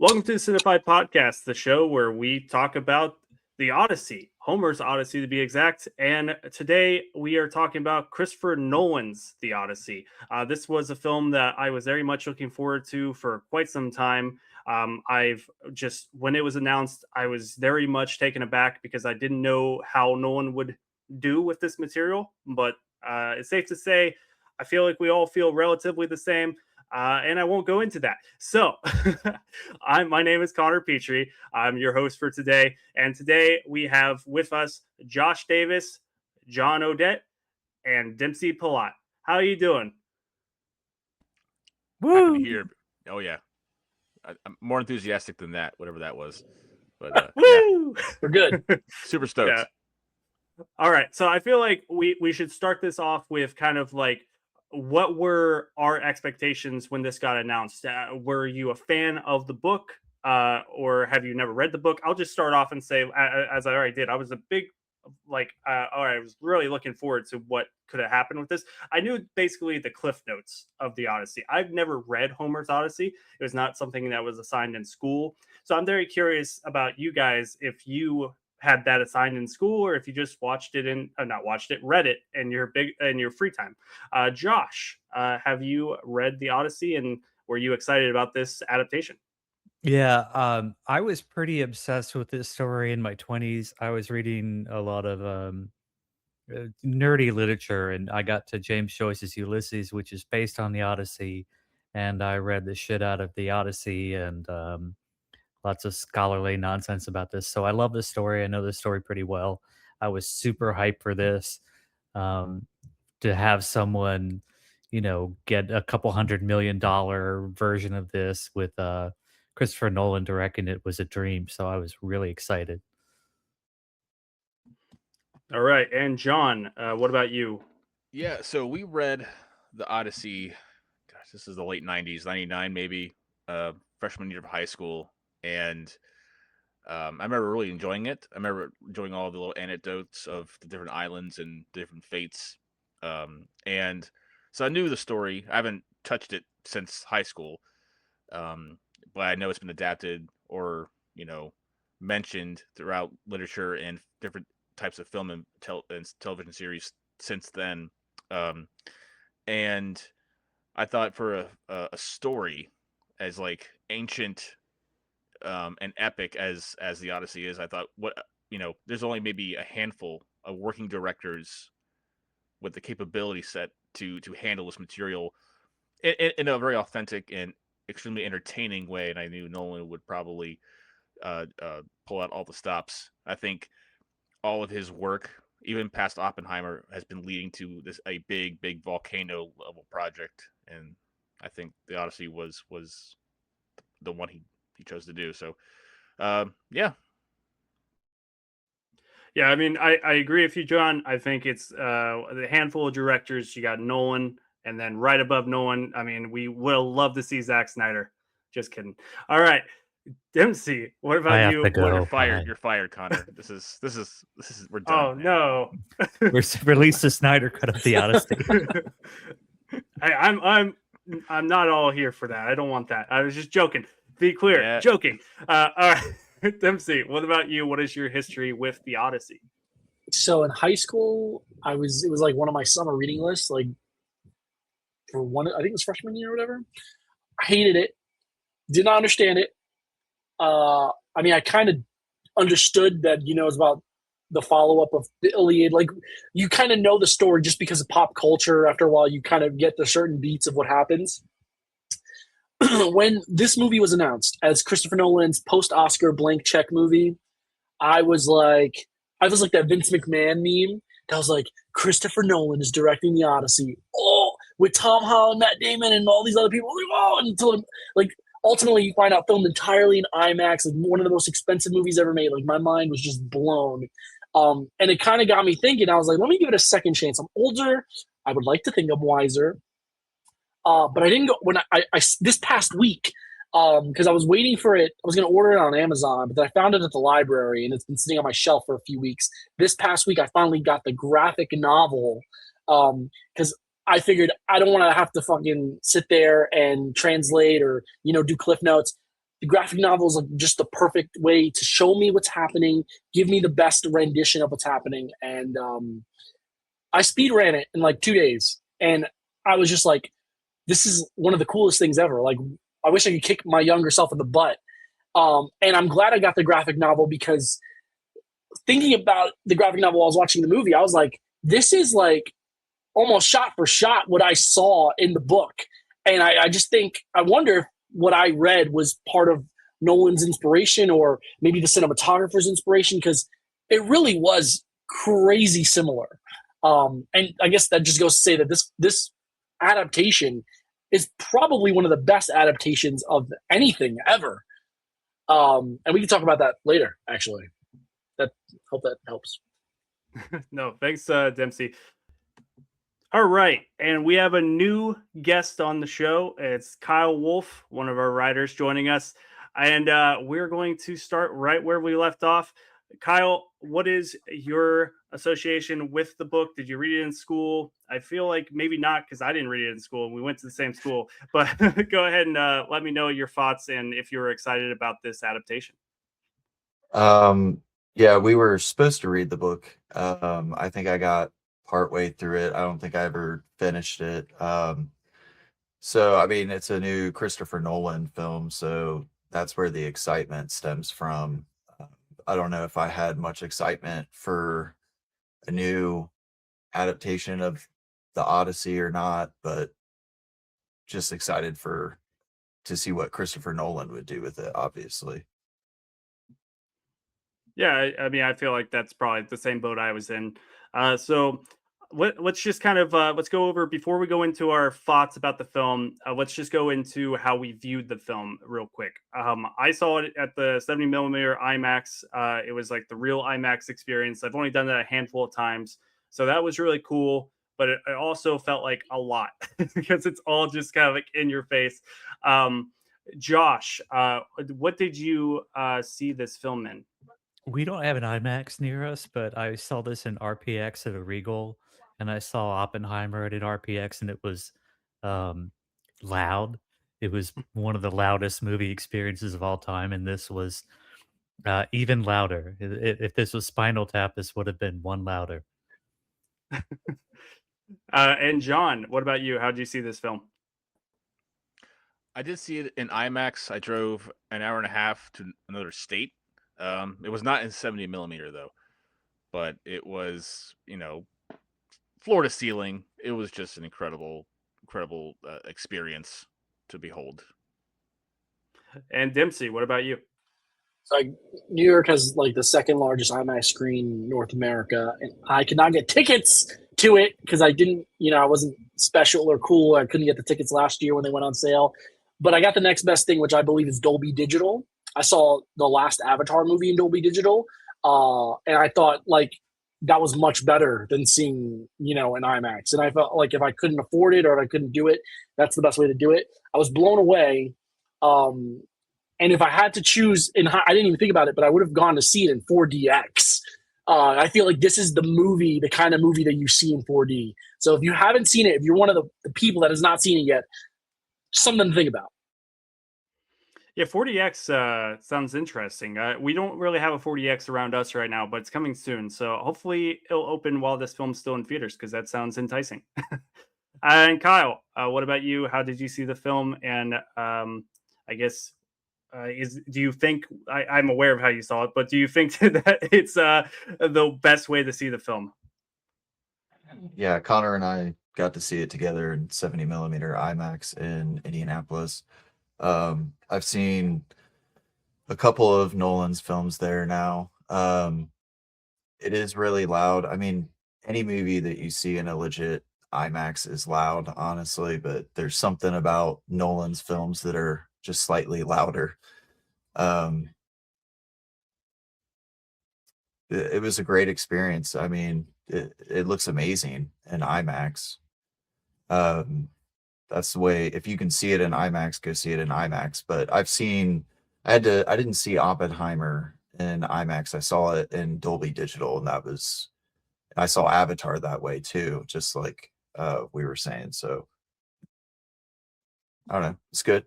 Welcome to the Cinefied podcast, the show where we talk about the Odyssey, Homer's Odyssey to be exact. And today we are talking about Christopher Nolan's The Odyssey. This was a film that I was very much looking forward to for quite some time. When it was announced, I was very much taken aback because I didn't know how Nolan would do with this material. But it's safe to say, I feel like we all feel relatively the same. And I won't go into that. So, my name is Connor Petrey. I'm your host for today. And today we have with us Josh Davis, John Odette, and Dempsey Pillot. How are you doing? Woo! Happy to hear. Oh, yeah. I'm more enthusiastic than that, whatever that was. But Woo! Yeah. We're good. Super stoked. Yeah. All right. So I feel like we should start this off with kind of like, what were our expectations when this got announced? Were you a fan of the book, or have you never read the book? I'll just start off and say, as I already did, I was a big, I was really looking forward to what could have happened with this. I knew basically the cliff notes of the Odyssey. I've never read Homer's Odyssey. It was not something that was assigned in school. So I'm very curious about you guys, if you had that assigned in school, or if you just read it in your free time. Josh, have you read the Odyssey, and were you excited about this adaptation? Yeah, I was pretty obsessed with this story in my 20s. I was reading a lot of nerdy literature, and I got to James Joyce's Ulysses, which is based on the Odyssey, and I read the shit out of the Odyssey and lots of scholarly nonsense about this. So I love this story. I know this story pretty well. I was super hyped for this. To have someone, get a couple $100 million version of this with Christopher Nolan directing it was a dream. So I was really excited. All right. And John, what about you? Yeah, so we read the Odyssey. Gosh, this is the late 90s, 99 maybe, freshman year of high school. And I remember really enjoying it. I remember enjoying all the little anecdotes of the different islands and different fates. And so I knew the story. I haven't touched it since high school, but I know it's been adapted or mentioned throughout literature and different types of film and television series since then. And I thought for a story as like ancient and epic as the Odyssey is, I thought there's only maybe a handful of working directors with the capability set to handle this material in a very authentic and extremely entertaining way. And I knew Nolan would probably pull out all the stops. I think all of his work, even past Oppenheimer, has been leading to a big volcano level project, and I think the Odyssey was the one he chose to do. So, yeah. Yeah, I mean, I agree with you, John. I think it's the handful of directors. You got Nolan, and then right above Nolan, I mean, we will love to see Zack Snyder. Just kidding. All right, Dempsey, what about you? You're fired. You're fired, Connor. This is we're done. Oh, man. No. Release the Snyder cut of the Odyssey. I'm not all here for that. I don't want that. I was just joking. Be clear, joking. All right, Dempsey, what about you? What is your history with the Odyssey? So in high school, it was like one of my summer reading lists, like for one, I think it was freshman year or whatever. I hated it. Did not understand it. I mean, I kind of understood that, it's about the follow-up of the Iliad. Like, you kind of know the story just because of pop culture. After a while, you kind of get the certain beats of what happens. When this movie was announced as Christopher Nolan's post-Oscar blank check movie, I was like that Vince McMahon meme that was like, Christopher Nolan is directing the Odyssey. Oh, with Tom Holland, Matt Damon, and all these other people. Like, oh, until like ultimately you find out filmed entirely in IMAX, like one of the most expensive movies ever made. Like, my mind was just blown. And it kind of got me thinking. I was like, let me give it a second chance. I'm older. I would like to think I'm wiser. But I didn't go when I this past week, because I was waiting for it. I was going to order it on Amazon, but then I found it at the library, and it's been sitting on my shelf for a few weeks. This past week, I finally got the graphic novel, because I figured I don't want to have to fucking sit there and translate or do Cliff Notes. the graphic novel is like just the perfect way to show me what's happening, give me the best rendition of what's happening. And I speed ran it in like 2 days. And I was just like, this is one of the coolest things ever. Like, I wish I could kick my younger self in the butt. And I'm glad I got the graphic novel, because thinking about the graphic novel while I was watching the movie, I was like, this is like almost shot for shot what I saw in the book. And I just think, I wonder if what I read was part of Nolan's inspiration, or maybe the cinematographer's inspiration, because it really was crazy similar. And I guess that just goes to say that this adaptation is probably one of the best adaptations of anything ever. And we can talk about that later, actually. Hope that helps. No, thanks, Dempsey. All right, and we have a new guest on the show. It's Kyle Wolfe, one of our writers, joining us, and we're going to start right where we left off. Kyle, what is your association with the book? Did you read it in school? I feel like maybe not, because I didn't read it in school. We went to the same school, but go ahead and let me know your thoughts and if you're excited about this adaptation. Yeah, we were supposed to read the book. I think I got partway through it. I don't think I ever finished it. So I mean, it's a new Christopher Nolan film, so that's where the excitement stems from. I don't know if I had much excitement for a new adaptation of the Odyssey or not, but just excited to see what Christopher Nolan would do with it, obviously. Yeah, I mean, I feel like that's probably the same boat I was in. So let's just kind of let's go over, before we go into our thoughts about the film. Let's just go into how we viewed the film real quick. I saw it at the 70 millimeter IMAX. It was like the real IMAX experience. I've only done that a handful of times, so that was really cool. But it also felt like a lot because it's all just kind of like in your face. Josh, what did you see this film in? We don't have an IMAX near us, but I saw this in RPX at a Regal, and I saw Oppenheimer at an RPX, and it was loud. It was one of the loudest movie experiences of all time, and this was even louder. If this was Spinal Tap, this would have been one louder. And John, what about you? How did you see this film? I did see it in IMAX. I drove an hour and a half to another state. It was not in 70 millimeter though, but it was, floor to ceiling. It was just an incredible experience to behold. And Dempsey, what about you? So New York has like the second largest IMAX screen in North America, and I could not get tickets to it because I didn't, I wasn't special or cool. I couldn't get the tickets last year when they went on sale. But I got the next best thing, which I believe is Dolby Digital. I saw the last Avatar movie in Dolby Digital, and I thought like that was much better than seeing, an IMAX. And I felt like if I couldn't afford it or if I couldn't do it, that's the best way to do it. I was blown away. And if I had to choose, I didn't even think about it, but I would have gone to see it in 4DX. I feel like this is the kind of movie that you see in 4D. So if you haven't seen it, if you're one of the people that has not seen it yet, something to think about. Yeah, 4DX sounds interesting. We don't really have a 4DX around us right now, but it's coming soon. So hopefully it'll open while this film's still in theaters, because that sounds enticing. And Kyle, what about you? How did you see the film? And I guess, do you think, I'm aware of how you saw it, but do you think that it's the best way to see the film? Yeah, Connor and I got to see it together in 70 millimeter IMAX in Indianapolis. I've seen a couple of Nolan's films there now. It is really loud. I mean, any movie that you see in a legit IMAX is loud, honestly, but there's something about Nolan's films that are just slightly louder. It was a great experience. I mean, it looks amazing in IMAX. That's the way. If you can see it in IMAX, go see it in IMAX. But I didn't see Oppenheimer in IMAX. I saw it in Dolby Digital, and I saw Avatar that way too, just like we were saying. So I don't know. It's good.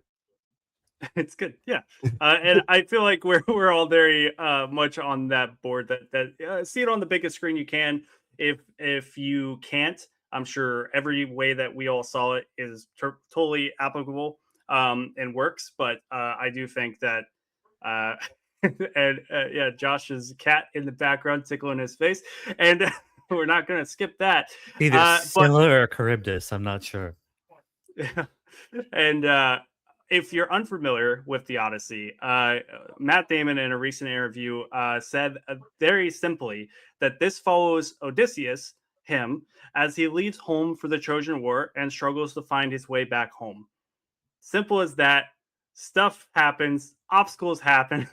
It's good, yeah. And I feel like we're all very much on that board. That see it on the biggest screen you can. If you can't, I'm sure every way that we all saw it is totally applicable and works. But I do think that. Uh, and yeah, Josh's cat in the background tickling his face, and we're not going to skip that. Either But Scylla or Charybdis, I'm not sure. and if you're unfamiliar with the Odyssey, Matt Damon in a recent interview said very simply that this follows Odysseus, him, as he leaves home for the Trojan War and struggles to find his way back home. Simple as that. Stuff happens, obstacles happen,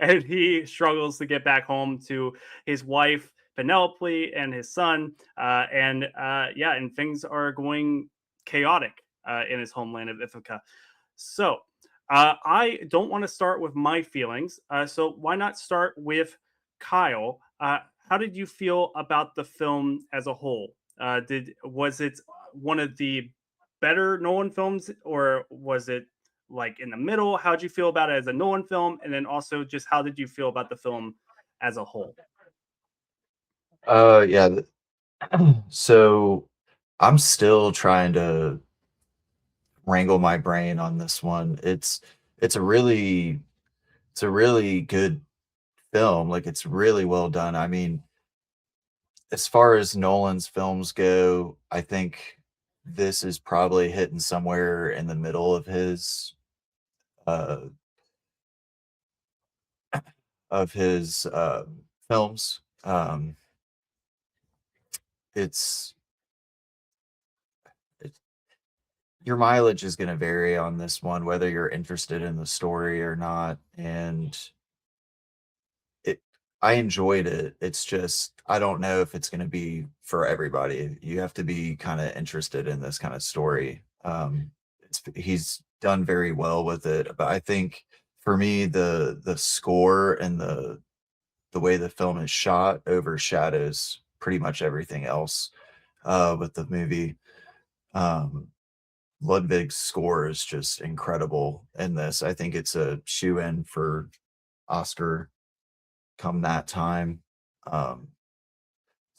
and he struggles to get back home to his wife Penelope and his son. And things are going chaotic in his homeland of Ithaca. So I don't want to start with my feelings. So why not start with Kyle? How did you feel about the film as a whole? Was it one of the better Nolan films, or was it like in the middle? How'd you feel about it as a Nolan film? And then also just how did you feel about the film as a whole? Yeah. So I'm still trying to wrangle my brain on this one. It's a really good film. Like, it's really well done. I mean, as far as Nolan's films go, I think this is probably hitting somewhere in the middle uh of his films. It's your mileage is going to vary on this one, whether you're interested in the story or not. And I enjoyed it. It's just, I don't know if it's going to be for everybody. You have to be kind of interested in this kind of story. He's done very well with it, but I think for me, the score and the way the film is shot overshadows pretty much everything else with the movie. Ludwig's score is just incredible in this. I think it's a shoe-in for Oscar come that time.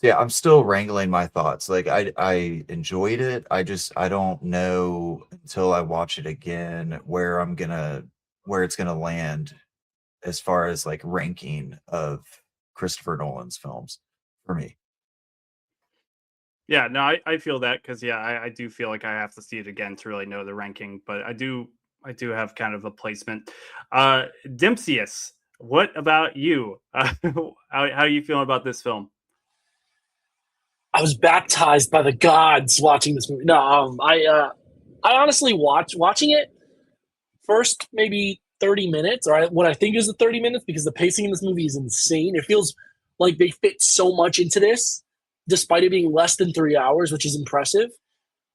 Yeah, I'm still wrangling my thoughts. Like, I enjoyed it. I don't know until I watch it again where it's gonna land as far as like ranking of Christopher Nolan's films for me. Yeah, no, I feel that because yeah, I do feel like I have to see it again to really know the ranking, but I do have kind of a placement. Dempseyus, what about you? How are you feeling about this film? I was baptized by the gods watching this movie. No, I honestly watching it first maybe 30 minutes, or what I think is the 30 minutes, because the pacing in this movie is insane. It feels like they fit so much into this, despite it being less than 3 hours, which is impressive.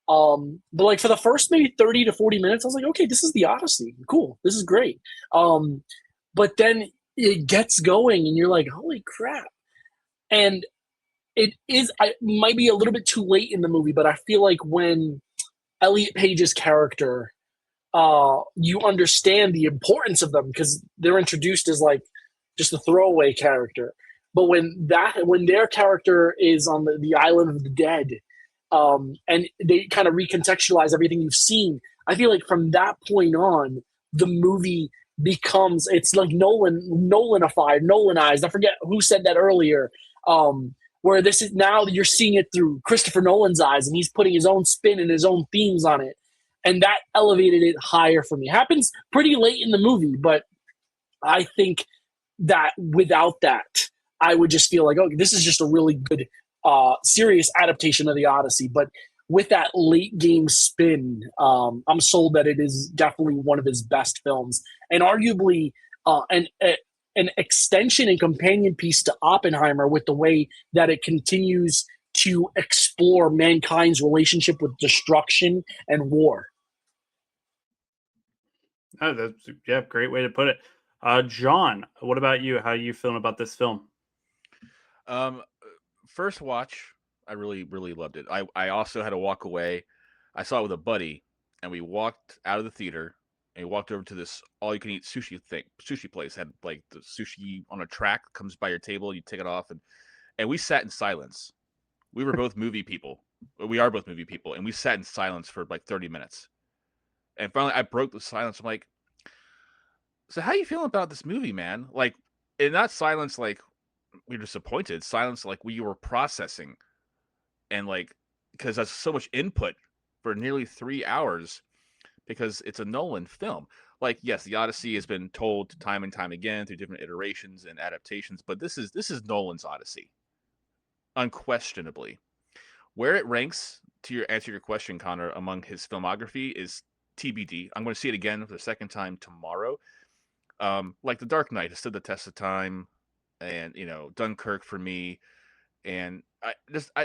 But like for the first maybe 30 to 40 minutes, I was like, okay, this is the Odyssey. Cool. This is great. But then it gets going and you're like, holy crap. And I might be a little bit too late in the movie, but I feel like when Elliot Page's character, you understand the importance of them because they're introduced as like just a throwaway character. But when their character is on the island of the dead, and they kind of recontextualize everything you've seen, I feel like from that point on, the movie becomes, it's like Nolanized. I forget who said that earlier. Where this is now you're seeing it through Christopher Nolan's eyes, and he's putting his own spin and his own themes on it, and that elevated it higher for me. It happens pretty late in the movie, but I think that without that, I would just feel like, okay, this is just a really good, serious adaptation of the Odyssey. But with that late game spin, I'm sold that it is definitely one of his best films, and arguably an extension and companion piece to Oppenheimer, with the way that it continues to explore mankind's relationship with destruction and war. Oh, that's yeah, great way to put it. John, what about you? How are you feeling about this film? First watch, I really, really loved it. I also had to walk away. I saw it with a buddy, and we walked out of the theater, and we walked over to this all-you-can-eat sushi place. Had like the sushi on a track, comes by your table, you take it off, and we sat in silence. We were both movie people. We are both movie people, and we sat in silence for like 30 minutes. And finally, I broke the silence. I'm like, "So how you feeling about this movie, man?" Like, in that silence, like we were disappointed. Silence, like we were processing, and like because that's so much input for nearly 3 hours. Because it's a Nolan film. Like, yes, the Odyssey has been told time and time again through different iterations and adaptations, but this is Nolan's Odyssey, unquestionably. Where it ranks, to answer your question, Connor, among his filmography is TBD. I'm going to see it again for the second time tomorrow. Like The Dark Knight has stood the test of time, and Dunkirk for me, and I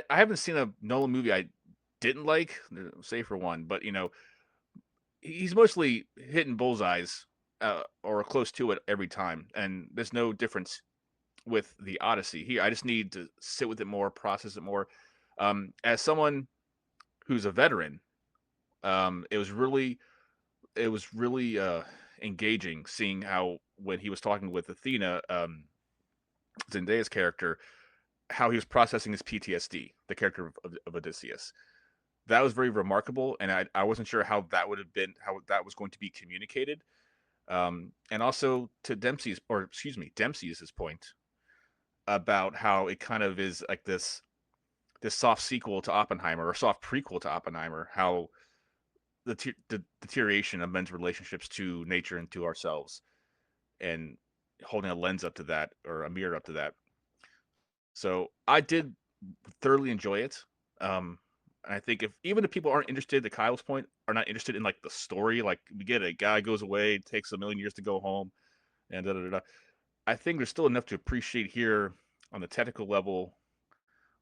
haven't seen a Nolan movie I didn't like, say for one, but he's mostly hitting bullseyes or close to it every time, and there's no difference with the Odyssey here. I just need to sit with it more, process it more. As someone who's a veteran, it was really engaging seeing how when he was talking with Athena, Zendaya's character, how he was processing his PTSD, the character of Odysseus. That was very remarkable, and I wasn't sure how that would have been, how that was going to be communicated. And also to Dempsey's point about how it kind of is like this soft sequel to Oppenheimer, or soft prequel to Oppenheimer, how the deterioration of men's relationships to nature and to ourselves, and holding a lens up to that, or a mirror up to that. So I did thoroughly enjoy it. And I think even if people aren't interested, to Kyle's point, are not interested in like the story, like we get it, a guy goes away, takes 1,000,000 years to go home, and da da da. I think there's still enough to appreciate here on the technical level,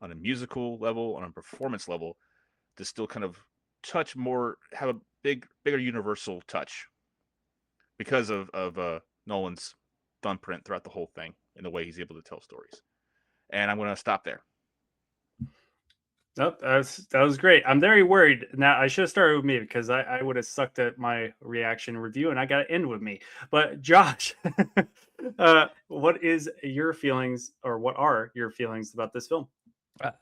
on a musical level, on a performance level, to still kind of touch more, have a bigger universal touch because of Nolan's thumbprint throughout the whole thing and the way he's able to tell stories. And I'm going to stop there. Nope, that was great. I'm very worried. Now, I should have started with me because I would have sucked at my reaction review, and I got to end with me. But Josh, what is your feelings, or what are your feelings about this film?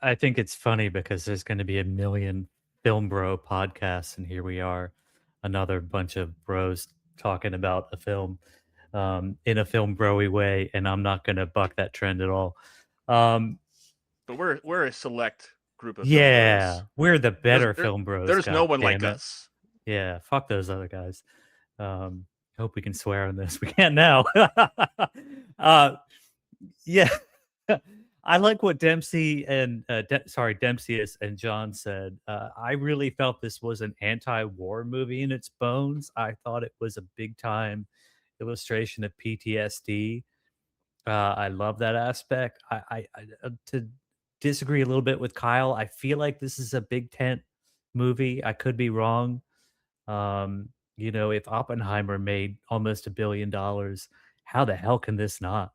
I think it's funny because there's going to be a million film bro podcasts, and here we are, another bunch of bros talking about a film in a film broy way, and I'm not going to buck that trend at all. But we're a select group of Yeah, film bros. we're the better film bros. There's no one like goddammit. us. Yeah, fuck those other guys. Hope we can swear on this. We can now. Yeah. I like what Dempsey and Dempsey and John said. I really felt this was an anti-war movie in its bones. I thought it was a big time illustration of PTSD. I love that aspect. To disagree a little bit with Kyle, I feel like this is a big tent movie. I could be wrong. If Oppenheimer made almost $1 billion, how the hell can this not?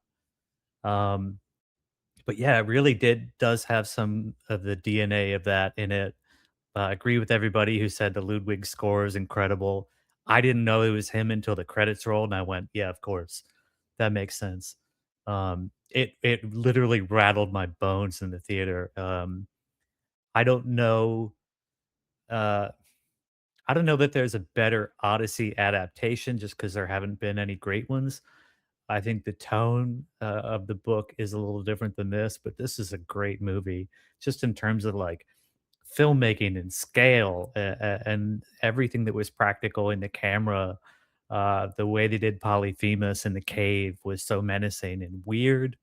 But yeah, it really does have some of the DNA of that in it. I agree with everybody who said the Ludwig score is incredible. I didn't know it was him until the credits rolled, and I went, "Yeah, of course, that makes sense." It literally rattled my bones in the theater. I don't know. Uh, I don't know that there's a better Odyssey adaptation, just because there haven't been any great ones. I think the tone of the book is a little different than this, but this is a great movie, just in terms of like filmmaking and scale and everything that was practical in the camera. The way they did Polyphemus in the cave was so menacing and weird.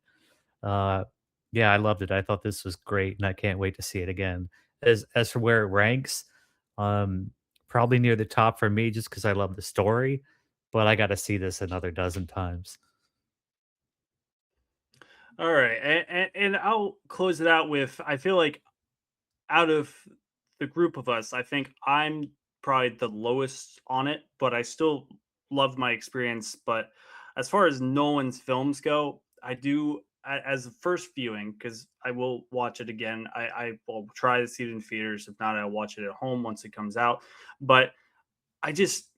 Uh, yeah, I loved it. I thought this was great, and I can't wait to see it again. As for where it ranks, probably near the top for me, just because I love the story. But I got to see this another dozen times. All right, and I'll close it out with, I feel like out of the group of us, I think I'm probably the lowest on it, but I still love my experience. But as far as Nolan's films go, I do, as a first viewing, because I will watch it again. I will try to see it in theaters. If not, I'll watch it at home once it comes out. But I just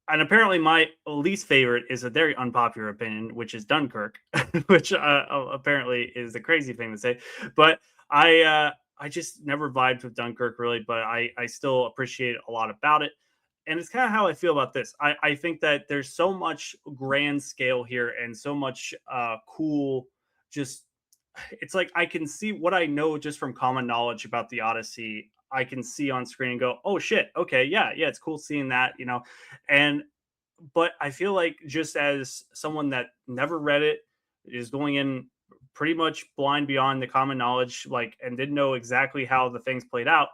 and apparently my least favorite is a very unpopular opinion, which is Dunkirk, which apparently is a crazy thing to say. But I just never vibed with Dunkirk really, but I still appreciate a lot about it. And it's kind of how I feel about this. I think that there's so much grand scale here and so much cool, just it's like I can see what I know just from common knowledge about the Odyssey. I can see on screen and go, oh shit, okay, yeah, it's cool seeing that, and but I feel like just as someone that never read it is going in pretty much blind beyond the common knowledge, like, and didn't know exactly how the things played out.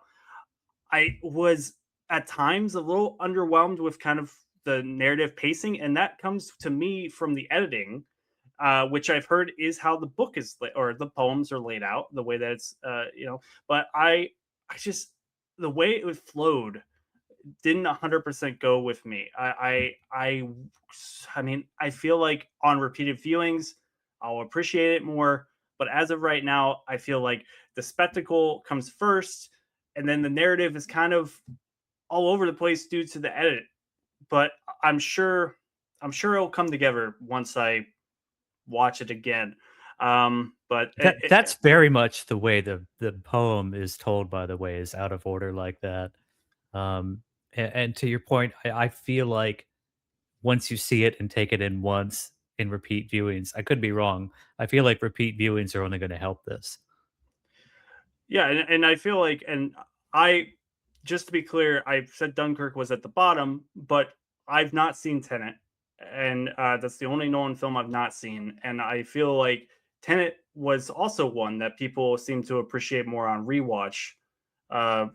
I was at times a little underwhelmed with kind of the narrative pacing, and that comes to me from the editing, which I've heard is how the book is or the poems are laid out, the way that it's But I just the way it flowed didn't 100% go with me. I mean, I feel like on repeated viewings, I'll appreciate it more. But as of right now, I feel like the spectacle comes first, and then the narrative is kind of all over the place due to the edit. But I'm sure, it'll come together once I watch it again. But That's very much the way the poem is told, by the way, is out of order like that. And to your point, I feel like once you see it and take it in once in repeat viewings, I could be wrong. I feel like repeat viewings are only going to help this. Yeah, and I feel like, and I, just to be clear, I said Dunkirk was at the bottom, but I've not seen Tenet, and that's the only Nolan film I've not seen, and I feel like Tenet was also one that people seem to appreciate more on rewatch.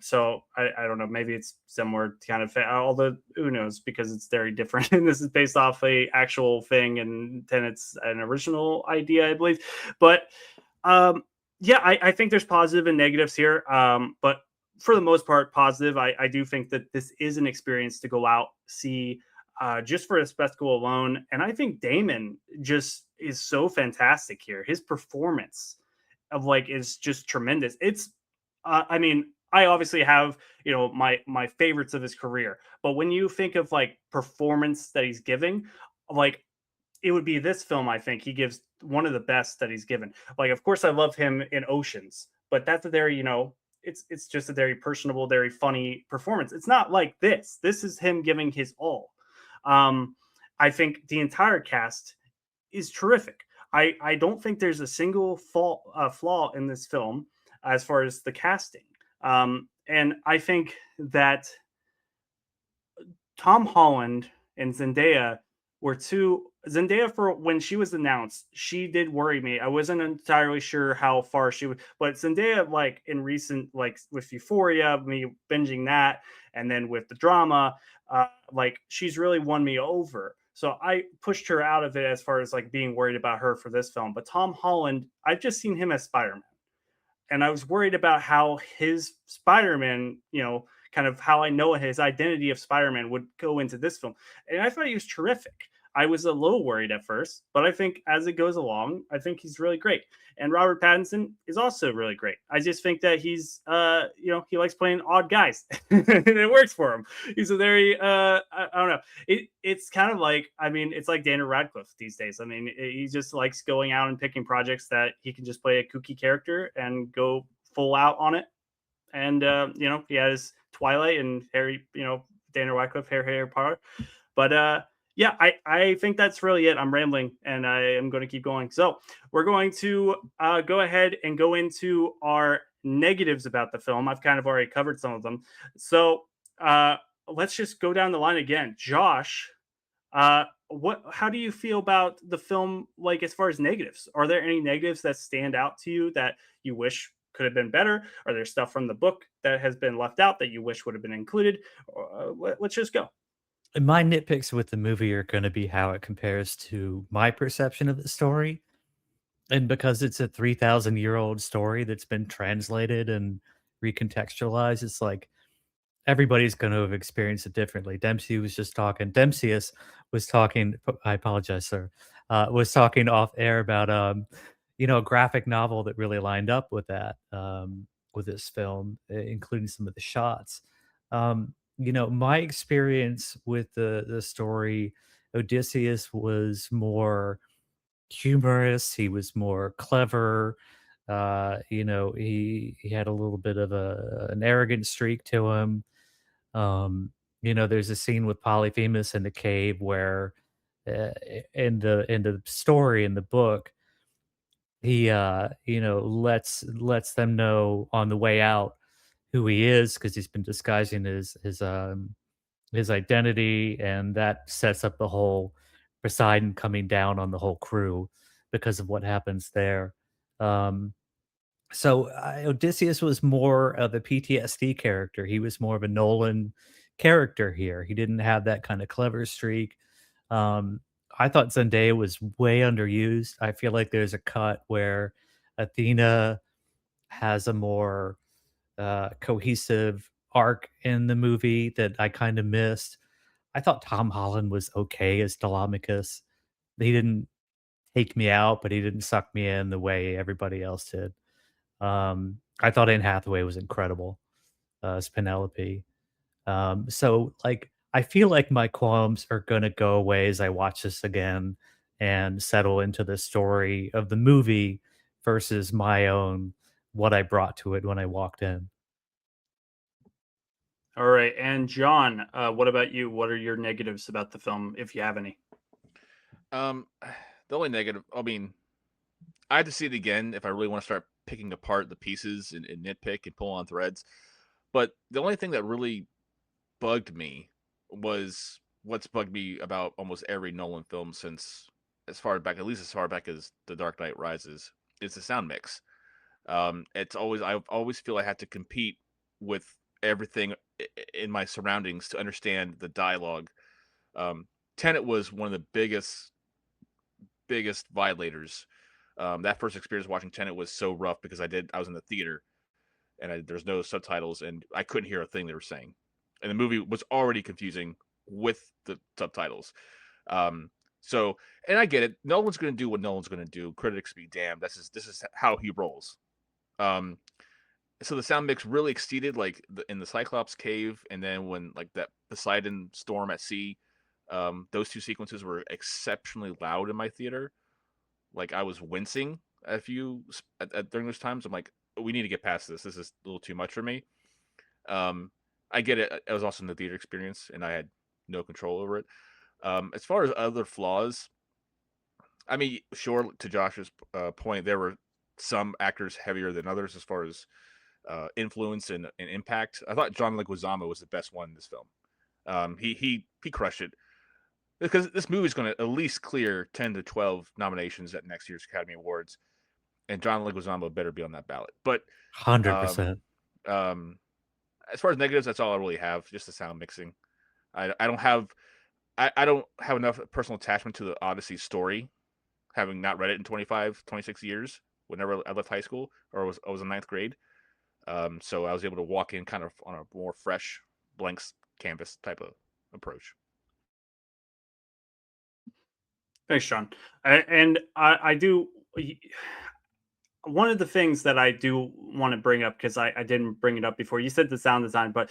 So I don't know, maybe it's similar kind of, although who knows, because it's very different, and this is based off a actual thing, and Tenet's an original idea, I believe, but. Yeah, I think there's positive and negatives here. But for the most part, positive. I do think that this is an experience to go out, see, just for the spectacle alone. And I think Damon just is so fantastic here. His performance of is just tremendous. It's, I mean, I obviously have, my favorites of his career, but when you think of performance that he's giving, like it would be this film. I think he gives one of the best that he's given. Of course, I love him in Oceans, but that's a very, it's just a very personable, very funny performance. It's not like this. This is him giving his all. I think the entire cast is terrific. I don't think there's a single flaw in this film as far as the casting. And I think that Tom Holland and Zendaya were two. Zendaya, for when she was announced, she did worry me. I wasn't entirely sure how far she would, but Zendaya, in recent, with Euphoria, me binging that, and then with the drama, she's really won me over. So I pushed her out of it as far as being worried about her for this film. But Tom Holland, I've just seen him as Spider-Man, and I was worried about how his Spider-Man, kind of how I know his identity of Spider-Man would go into this film. And I thought he was terrific. I was a little worried at first, but I think as it goes along, I think he's really great. And Robert Pattinson is also really great. I just think that he's, he likes playing odd guys, and it works for him. He's a very, I don't know. It's kind of it's like Daniel Radcliffe these days. I mean, he just likes going out and picking projects that he can just play a kooky character and go full out on it. And, he has Twilight and Harry, Daniel Radcliffe, Harry Potter. But, yeah, I think that's really it. I'm rambling, and I am going to keep going. So we're going to go ahead and go into our negatives about the film. I've kind of already covered some of them. So let's just go down the line again. Josh, how do you feel about the film, as far as negatives? Are there any negatives that stand out to you that you wish could have been better? Are there stuff from the book that has been left out that you wish would have been included? Let's just go. My nitpicks with the movie are going to be how it compares to my perception of the story. And because it's a 3,000-year-old story that's been translated and recontextualized, it's everybody's going to have experienced it differently. Dempseyus was talking, I apologize, sir, was talking off air about, a graphic novel that really lined up with that, with this film, including some of the shots. my experience with the story, Odysseus was more humorous. He was more clever. He had a little bit of an arrogant streak to him. Um, there's a scene with Polyphemus in the cave where, in the story in the book, he lets them know on the way out who he is because he's been disguising his identity, and that sets up the whole Poseidon coming down on the whole crew because of what happens there. Um, so Odysseus was more of a PTSD character. He was more of a Nolan character here. He didn't have that kind of clever streak. Um, I thought Zendaya was way underused. I feel like there's a cut where Athena has a more cohesive arc in the movie that I kind of missed. I thought Tom Holland was okay as Telemachus. He didn't take me out, but he didn't suck me in the way everybody else did. I thought Anne Hathaway was incredible as Penelope. So like I feel like my qualms are gonna go away as I watch this again and settle into the story of the movie versus my own what I brought to it when I walked in. All right, and John, what about you? What are your negatives about the film, if you have any? Um, the only negative, I mean, I had to see it again if I really want to start picking apart the pieces and nitpick and pull on threads. But the only thing that really bugged me was what's bugged me about almost every Nolan film since at least as far back as The Dark Knight Rises, is the sound mix. I always feel I had to compete with everything in my surroundings to understand the dialogue. Um, Tenet was one of the biggest violators. That first experience watching Tenet was so rough because I was in the theater and there's no subtitles and I couldn't hear a thing they were saying, and the movie was already confusing with the subtitles. Um, so, and I get it. Nolan's going to do what Nolan's going to do. Critics be damned. This is how he rolls. Um, so the sound mix really exceeded like in the Cyclops cave, and then when like that Poseidon storm at sea. Those two sequences were exceptionally loud in my theater. Like I was wincing during those times. I'm like, we need to get past this. This is a little too much for me. Um, I get it. It was also in the theater experience, and I had no control over it. As far as other flaws, I mean, sure. To Josh's point, there were some actors heavier than others as far as influence and impact. I thought John Leguizamo was the best one in this film. He crushed it because this movie is going to at least clear 10 to 12 nominations at next year's Academy Awards, and John Leguizamo better be on that ballot. But 100%. um, as far as negatives, that's all I really have. Just the sound mixing. I don't have enough personal attachment to the Odyssey story, having not read it in 25, 26 years. Whenever I left high school or I was in ninth grade, so I was able to walk in kind of on a more fresh, blank canvas type of approach. Thanks, John. I do. One of the things that I do want to bring up, because I didn't bring it up before, you said the sound design, but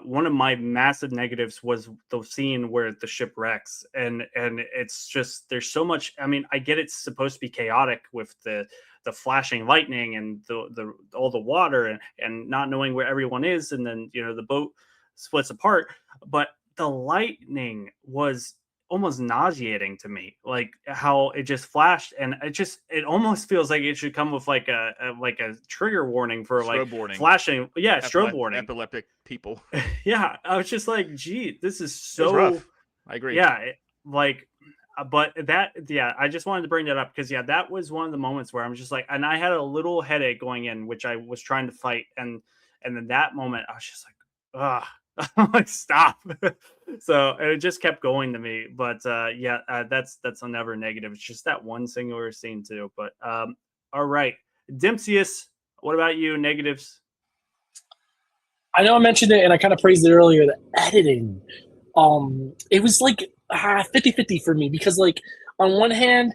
one of my massive negatives was the scene where the ship wrecks, and it's just there's so much. I mean, I get it's supposed to be chaotic with the flashing lightning and the all the water and not knowing where everyone is, and then the boat splits apart, but the lightning was almost nauseating to me, like how it just flashed, and it almost feels like it should come with like a trigger warning for Strobe like warning. Flashing. Yeah, strobe warning. Epileptic people. Yeah, I was just like, gee, this is so rough. I agree. Yeah, but I just wanted to bring that up because that was one of the moments where I'm just like, and I had a little headache going in, which I was trying to fight, and then that moment I was just like, ugh. I'm like, stop. So it just kept going to me, but that's another negative. It's just that one singular scene too. But all right, Dempseyus, what about you? Negatives? I know I mentioned it and I kind of praised it earlier. The editing, it was like 50-50 for me because, like, on one hand,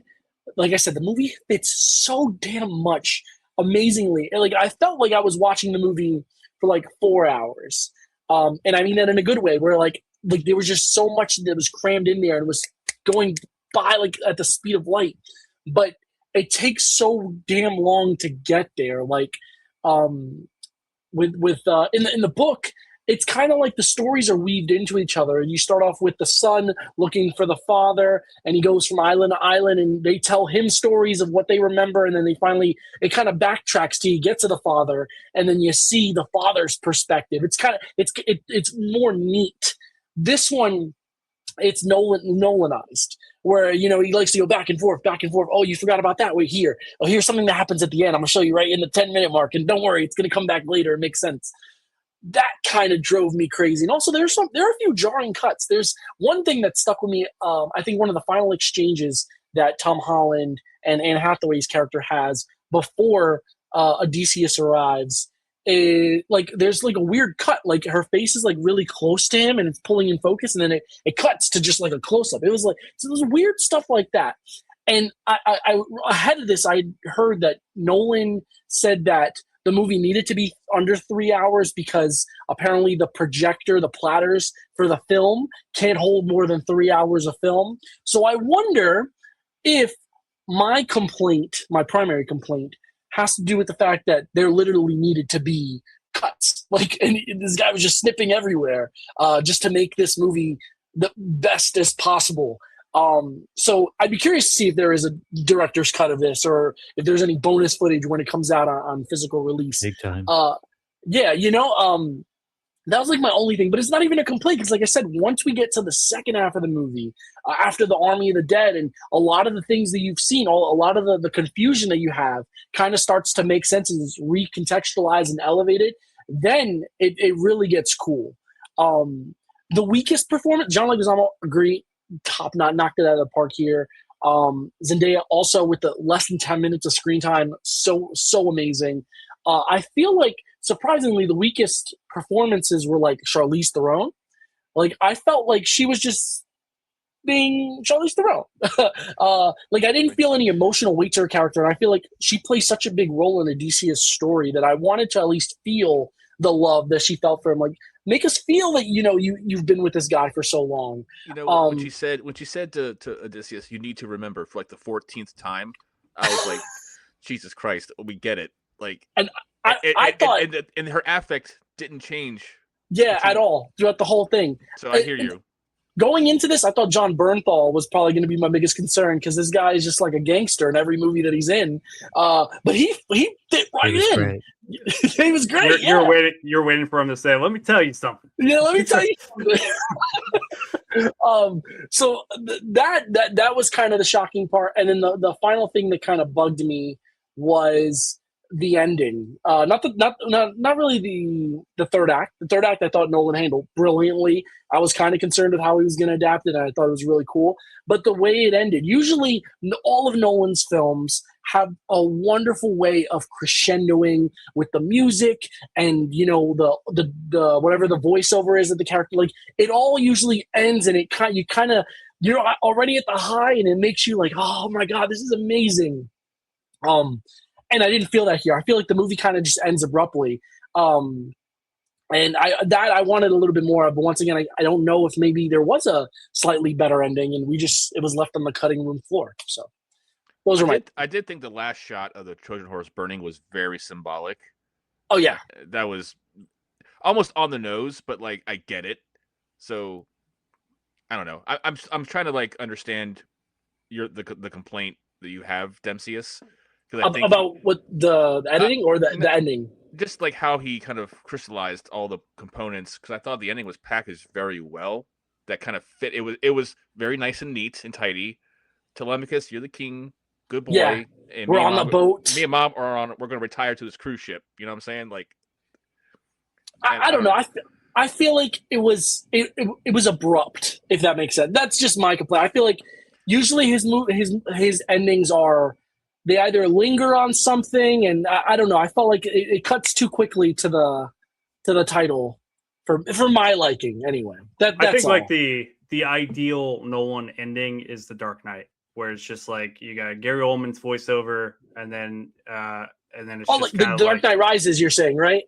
like I said, the movie fits so damn much amazingly. And, like, I felt like I was watching the movie for like 4 hours. And I mean that in a good way, where like there was just so much that was crammed in there and was going by like at the speed of light, but it takes so damn long to get there. Like in the book, it's kind of like the stories are weaved into each other. And you start off with the son looking for the father, and he goes from island to island, and they tell him stories of what they remember, and then it kind of backtracks till you get to the father, and then you see the father's perspective. It's more neat. This one, it's Nolanized, where he likes to go back and forth. Oh, you forgot about that? Wait, here. Oh, here's something that happens at the end. I'm gonna show you right in the 10-minute mark, and don't worry, it's gonna come back later. It makes sense. That kind of drove me crazy. And also, there are a few jarring cuts. There's one thing that stuck with me. I think one of the final exchanges that Tom Holland and Anne Hathaway's character has before Odysseus arrives. There's like a weird cut, like her face is like really close to him and it's pulling in focus, and then it cuts to just like a close-up. It was like, so there's weird stuff like that. And I ahead of this, I heard that Nolan said that the movie needed to be under 3 hours because apparently the projector, the platters for the film can't hold more than 3 hours of film. So I wonder if my primary complaint, has to do with the fact that there literally needed to be cuts. And this guy was just snipping everywhere just to make this movie the best as possible. So I'd be curious to see if there is a director's cut of this, or if there's any bonus footage when it comes out on physical release. Big time. Yeah, that was like my only thing, but it's not even a complaint because, like I said, once we get to the second half of the movie, after the Army of the Dead, and a lot of the things that you've seen, a lot of the confusion that you have kind of starts to make sense and is recontextualized and elevated, then it really gets cool. The weakest performance, John Leguizamo, agree, top notch, knocked it out of the park here. Zendaya also with the less than 10 minutes of screen time, so amazing. I feel like surprisingly the weakest performances were like Charlize Theron. Like I felt like she was just being Charlize Theron. I didn't feel any emotional weight to her character, and I feel like she plays such a big role in Odysseus' story that I wanted to at least feel the love that she felt for him. Like, make us feel that you've been with this guy for so long. When she said to Odysseus, "You need to remember," for like the 14th time, I was like, Jesus Christ, we get it. Like, and I thought, and her affect didn't change. At all throughout the whole thing. So I hear you. Going into this, I thought John Bernthal was probably going to be my biggest concern because this guy is just like a gangster in every movie that he's in. But he fit right in. Great. He was great. You're waiting for him to say, "Let me tell you something." Yeah, let me tell you something. So that was kind of the shocking part, and then the final thing that kind of bugged me was the ending. Not really the third act. The third act I thought Nolan handled brilliantly. I was kind of concerned with how he was going to adapt it, and I thought it was really cool. But the way it ended, usually all of Nolan's films have a wonderful way of crescendoing with the music and the whatever the voiceover is of the character. Like, it all usually ends, and you're already at the high, and it makes you like, oh my god, this is amazing. And I didn't feel that here. I feel like the movie kind of just ends abruptly. And I wanted a little bit more of, but once again, I don't know if maybe there was a slightly better ending and it was left on the cutting room floor. So those are I did think the last shot of the Trojan horse burning was very symbolic. Oh yeah. That was almost on the nose, but like, I get it. So I don't know. I'm trying to like understand the complaint that you have, Dempseyus. About what the editing or the ending? Just like how he kind of crystallized all the components, because I thought the ending was packaged very well. That kind of fit. It was very nice and neat and tidy. Telemachus, you're the king, good boy. Yeah, and we're on the boat. Me and Mom we're going to retire to this cruise ship. You know what I'm saying? Like, I don't know. I feel like it was abrupt, if that makes sense. That's just my complaint. I feel like usually his endings are, they either linger on something, and I don't know. I felt like it cuts too quickly to the title for my liking. Anyway, that's I think all. Like the ideal Nolan ending is The Dark Knight, where it's just like you got Gary Oldman's voiceover, and then it's just like the Dark Knight Rises. You're saying, right?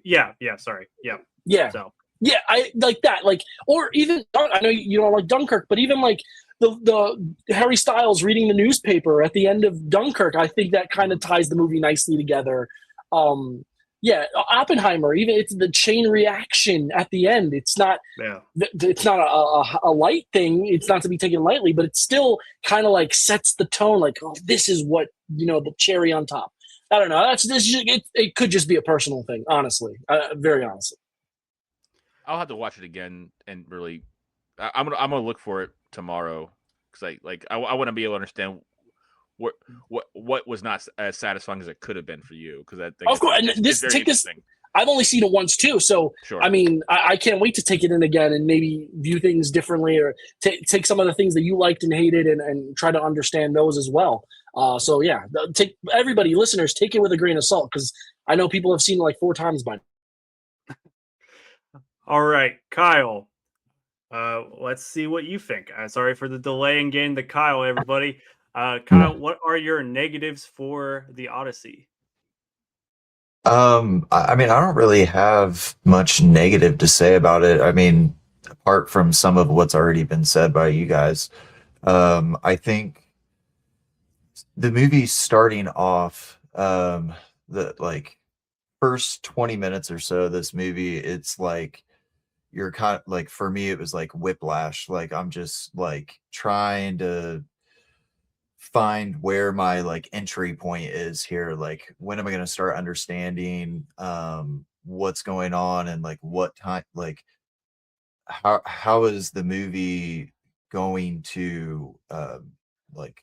Yeah. Sorry. Yeah. Yeah. So Yeah, I like that. Like, or even I know you don't like Dunkirk, but even like the Harry Styles reading the newspaper at the end of Dunkirk, I think that kind of ties the movie nicely together. Yeah, Oppenheimer, even it's the chain reaction at the end. It's not yeah. it's not a light thing. It's not to be taken lightly, but it still kind of like sets the tone. Like, oh, this is what the cherry on top. I don't know. It could just be a personal thing, honestly. Very honestly. I'll have to watch it again and really. I'm gonna look for it tomorrow because I want to be able to understand what was not as satisfying as it could have been for you, because I think Of course, and it's very interesting. I've only seen it once too, so Sure. I mean, I can't wait to take it in again and maybe view things differently, or take some of the things that you liked and hated and try to understand those as well. So yeah, take everybody, listeners, take it with a grain of salt, because I know people have seen it like 4 times by now. All right, Kyle. Let's see what you think. Sorry for the delay in getting to Kyle, everybody. Kyle, what are your negatives for the Odyssey? I mean, I don't really have much negative to say about it. I mean, apart from some of what's already been said by you guys, I think the movie starting off, the like first 20 minutes or so of this movie, it's like you're kind of like, for me, it was like whiplash. Like I'm just like trying to find where my like entry point is here. Like when am I going to start understanding what's going on, and like what time, like how is the movie going to like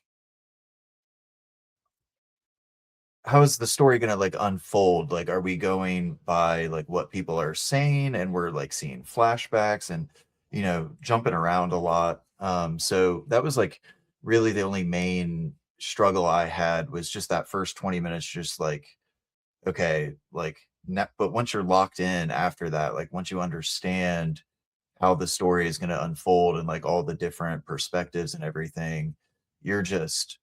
how is the story going to like unfold? Like are we going by like what people are saying, and we're like seeing flashbacks and jumping around a lot. So that was like really the only main struggle I had, was just that first 20 minutes, just like, okay, like but once you're locked in after that, like once you understand how the story is going to unfold and like all the different perspectives and everything, you're just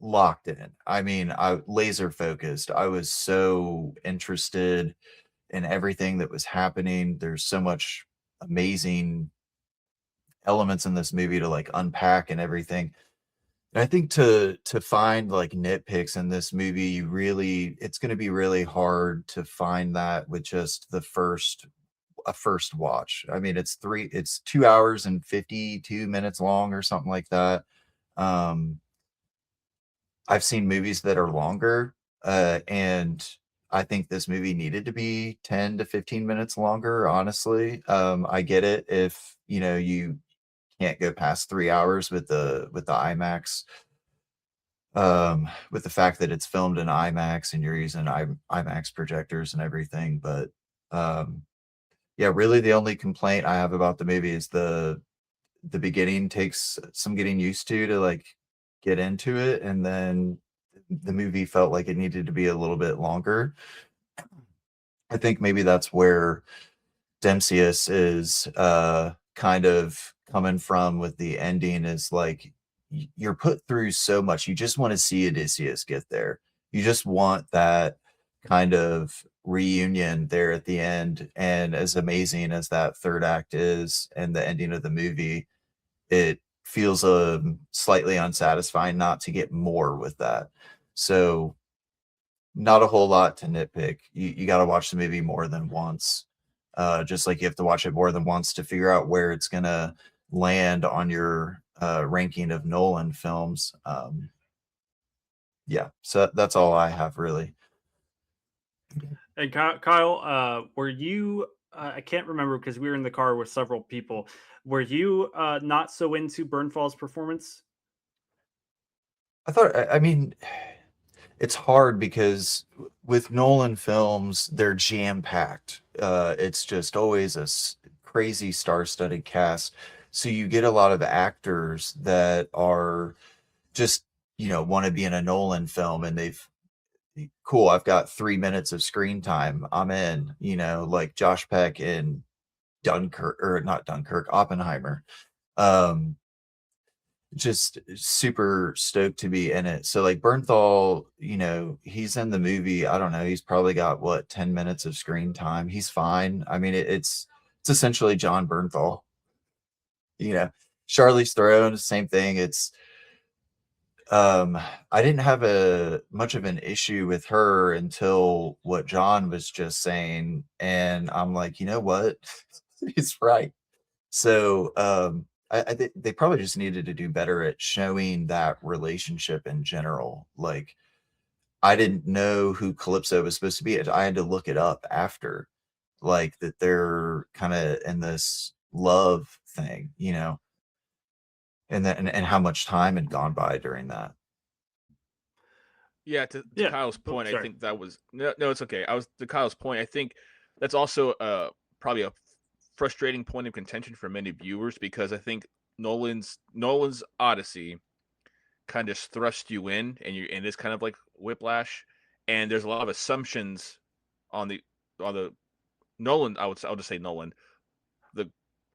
locked in. I mean, I laser focused. I was so interested in everything that was happening. There's so much amazing elements in this movie to like unpack and everything. And I think to find like nitpicks in this movie, it's going to be really hard to find that with just a first watch. I mean, it's 2 hours and 52 minutes long or something like that. I've seen movies that are longer, and I think this movie needed to be 10 to 15 minutes longer, honestly. I get it if, you can't go past 3 hours with the IMAX, with the fact that it's filmed in IMAX and you're using IMAX projectors and everything. But yeah, really the only complaint I have about the movie is the beginning takes some getting used to like get into it, and then the movie felt like it needed to be a little bit longer. I think maybe that's where Dempsey is kind of coming from with the ending, is like you're put through so much. You just want to see Odysseus get there. You just want that kind of reunion there at the end. And as amazing as that third act is and the ending of the movie, it feels slightly unsatisfying not to get more with that. So not a whole lot to nitpick. You got to watch the movie more than once. Just like you have to watch it more than once to figure out where it's going to land on your ranking of Nolan films. Yeah, so that's all I have really. And Kyle, were you? I can't remember because we were in the car with several people. Were you not so into Bernthald's performance? I mean, it's hard because with Nolan films, they're jam packed. It's just always a crazy star studded cast. So you get a lot of actors that are just, want to be in a Nolan film, and cool, I've got 3 minutes of screen time, I'm in, like Josh Peck in Dunkirk, or not Dunkirk, Oppenheimer. just super stoked to be in it. So like Bernthal, he's in the movie. I don't know. He's probably got 10 minutes of screen time. He's fine. I mean, it's essentially John Bernthal. Charlize Theron, same thing. It's I didn't have much of an issue with her until what John was just saying, and I'm like, you know what? He's right. So I think they probably just needed to do better at showing that relationship in general. Like, I didn't know who Calypso was supposed to be. I had to look it up after, like, that they're kind of in this love thing, and how much time had gone by during that. Yeah, to Yeah. Kyle's Oh, point, I sorry. think that was no, it's okay. To Kyle's point, I think that's also probably a frustrating point of contention for many viewers, because I think Nolan's Odyssey kind of thrust you in, and it's kind of like Whiplash, and there's a lot of assumptions on the Nolan. I'll just say Nolan, the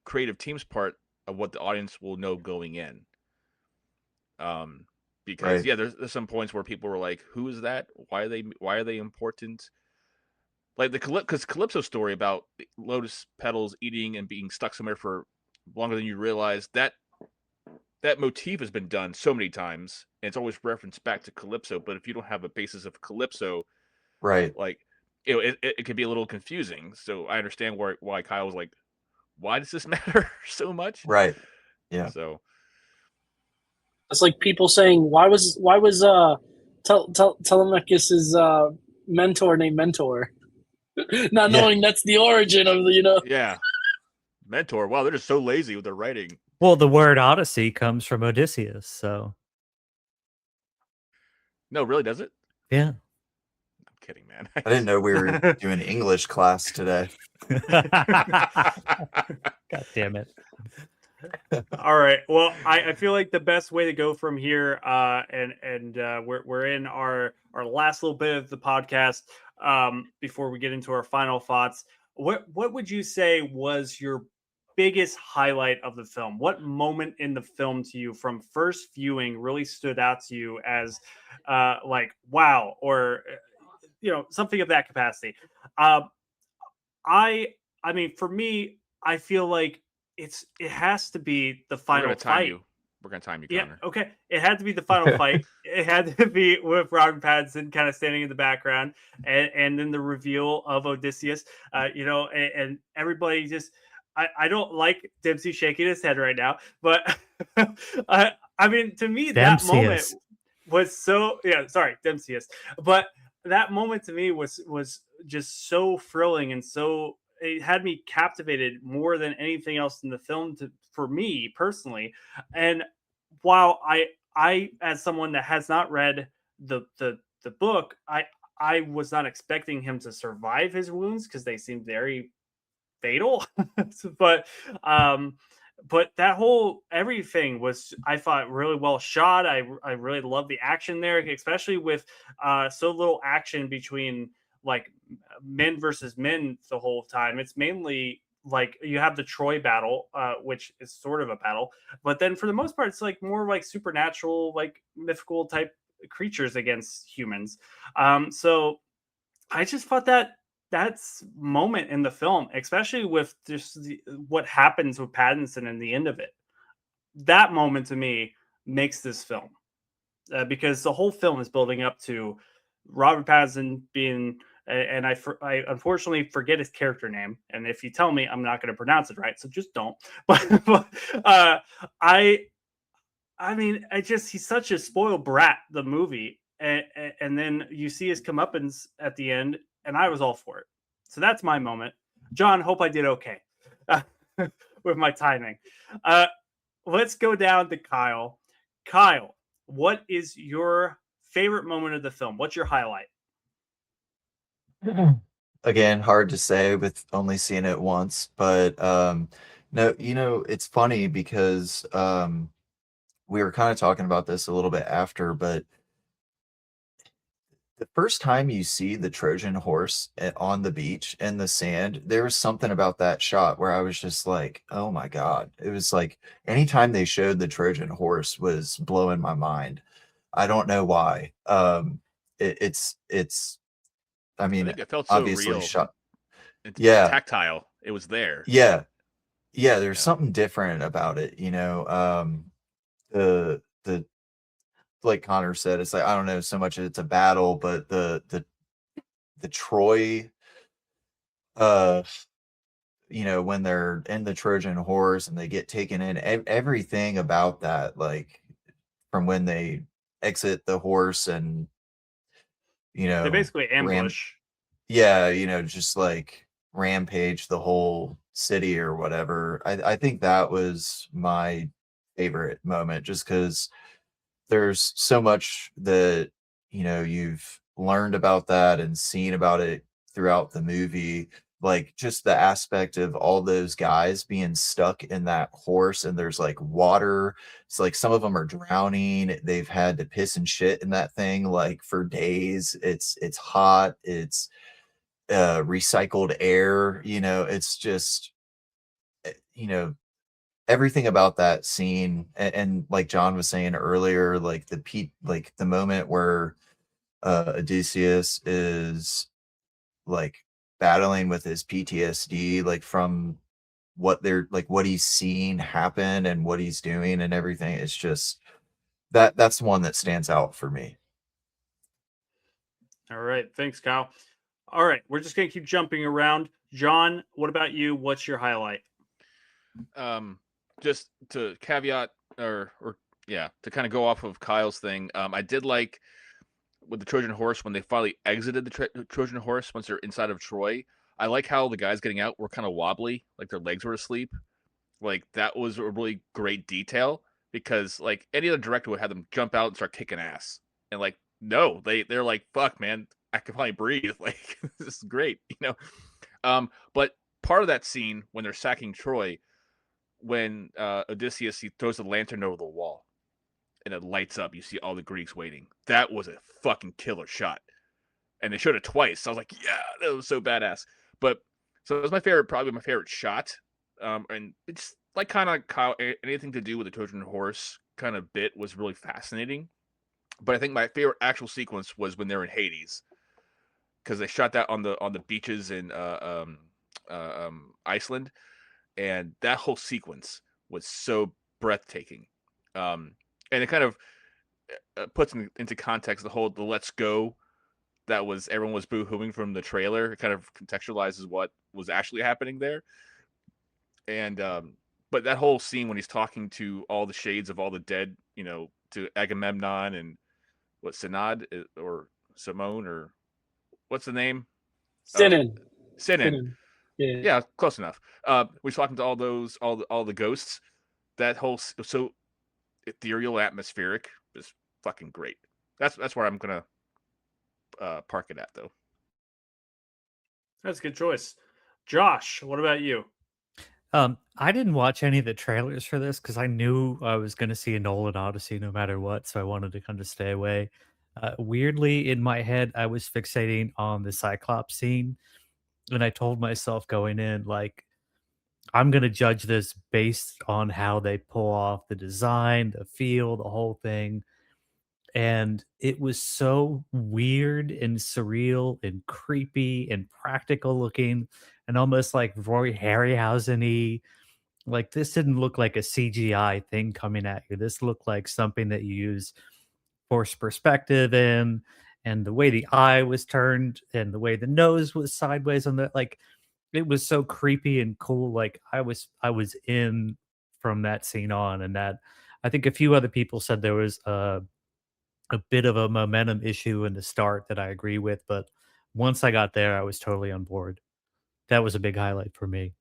creative team's part of what the audience will know going in. Because Right. there's some points where people were like, "Who is that? Why are they important?" Like because Calypso's story about lotus petals eating and being stuck somewhere for longer than you realize, that motif has been done so many times, and it's always referenced back to Calypso. But if you don't have a basis of Calypso, Right. like it can be a little confusing. So I understand why Kyle was like, "Why does this matter so much?" Right. Yeah. So It's like people saying, why was Telemachus's mentor named Mentor, not Yeah. knowing that's the origin of the. yeah, Mentor. Wow, they're just so lazy with their writing. Well, the word Odyssey comes from Odysseus, so No, really, does it? yeah. I'm kidding, man. I didn't know we were doing English class today. God damn it. All right. Well, I feel like the best way to go from here, and we're in our last little bit of the podcast, before we get into our final thoughts. What would you say was your biggest highlight of the film? What moment in the film to you from first viewing really stood out to you as like wow, or something of that capacity? I mean, for me, I feel like it has to be the We're final gonna time fight. you. We're gonna time you, Yeah, Connor. okay. It had to be the final fight. It had to be with Robert Pattinson kind of standing in the background, and then the reveal of Odysseus. And everybody just. I don't like Dempsey shaking his head right now, but I mean, to me, that moment Dempseyus. was so. Yeah, sorry, Dempseyus, but that moment to me was just so thrilling, and so it had me captivated more than anything else in the film for me personally. And while I as someone that has not read the book, I was not expecting him to survive his wounds because they seemed very fatal. but um but that whole everything was, I thought, really well shot. I really love the action there, especially with so little action between like men versus men the whole time. It's mainly like you have the Troy battle, which is sort of a battle, but then for the most part, it's like more like supernatural, like mythical type creatures against humans. So I just thought that's moment in the film, especially with just what happens with Pattinson in the end of it. That moment to me makes this film, because the whole film is building up to Robert Pattinson being, and I unfortunately forget his character name, and if you tell me, I'm not going to pronounce it right, so just don't. But I mean, he's such a spoiled brat, the movie, and then you see his comeuppance at the end, and I was all for it. So that's my moment. John, hope I did okay with my timing. Let's go down to Kyle. Kyle, what is your favorite moment of the film? What's your highlight? Again, hard to say with only seeing it once, but no, it's funny because we were kind of talking about this a little bit after, but the first time you see the Trojan horse on the beach in the sand, there was something about that shot where I was just like, oh my God. It was like anytime they showed the Trojan horse was blowing my mind. I don't know why. It's I I mean, think it felt so obviously real. shot. It's Yeah, tactile. It was there. yeah, yeah. There's Yeah. something different about it, you know. The like Connor said, it's like I don't know so much it's a battle, but the Troy, uh, you know, when they're in the Trojan horse and they get taken in, everything about that, like from when they exit the horse and you They know basically ram, ambush. yeah, you know, just like rampage the whole city or whatever. I think that was my favorite moment, just because there's so much that you know you've learned about that and seen about it throughout the movie, like just the aspect of all those guys being stuck in that horse and there's like water. It's like some of them are drowning, they've had to piss and shit in that thing like for days. It's hot, it's recycled air, you know, it's just you know everything about that scene. And like John was saying earlier, like like the moment where Odysseus is like battling with his PTSD, like from what they're like what he's seen happen and what he's doing and everything. It's just that's one that stands out for me. All right. Thanks, Kyle. All right. We're just going to keep jumping around. John, what about you? What's your highlight? Just to caveat or yeah, to kind of go off of Kyle's thing, I did like with the Trojan horse when they finally exited the Trojan horse once they're inside of Troy. I like how the guys getting out were kind of wobbly, like their legs were asleep. Like that was a really great detail because like any other director would have them jump out and start kicking ass, and like no, they're like fuck man, I can finally breathe. Like this is great, you know. But part of that scene when they're sacking Troy, when Odysseus he throws the lantern over the wall and it lights up, you see all the Greeks waiting. That was a fucking killer shot, and they showed it twice. So I was like, yeah, that was so badass. But so it was my favorite, probably my favorite shot. And it's like kind of anything to do with the Trojan horse kind of bit was really fascinating. But I think my favorite actual sequence was when they're in Hades, because they shot that on the beaches in Iceland, and that whole sequence was so breathtaking. And it kind of puts into context the "Let's Go" that was everyone was boo-hooing from the trailer. It kind of contextualizes what was actually happening there. And but that whole scene when he's talking to all the shades of all the dead, you know, to Agamemnon and what Synod or Simone or what's the name? Sinan. Sinan. Yeah. Yeah, close enough. We're talking to all the ghosts. That whole so ethereal, atmospheric is fucking great. That's where I'm gonna park it at though. That's a good choice. Josh, what about you? I didn't watch any of the trailers for this because I knew I was going to see a Nolan Odyssey no matter what, so I wanted to kind of stay away. Weirdly, in my head, I was fixating on the Cyclops scene, and I told myself going in, like, I'm going to judge this based on how they pull off the design, the feel, the whole thing. And it was so weird and surreal and creepy and practical looking and almost like Roy Harryhausen-y. Like this didn't look like a CGI thing coming at you. This looked like something that you use forced perspective in, and the way the eye was turned and the way the nose was sideways on the like it was so creepy and cool. Like I was in from that scene on, and that I think a few other people said there was a bit of a momentum issue in the start that I agree with, but once I got there, I was totally on board. That was a big highlight for me.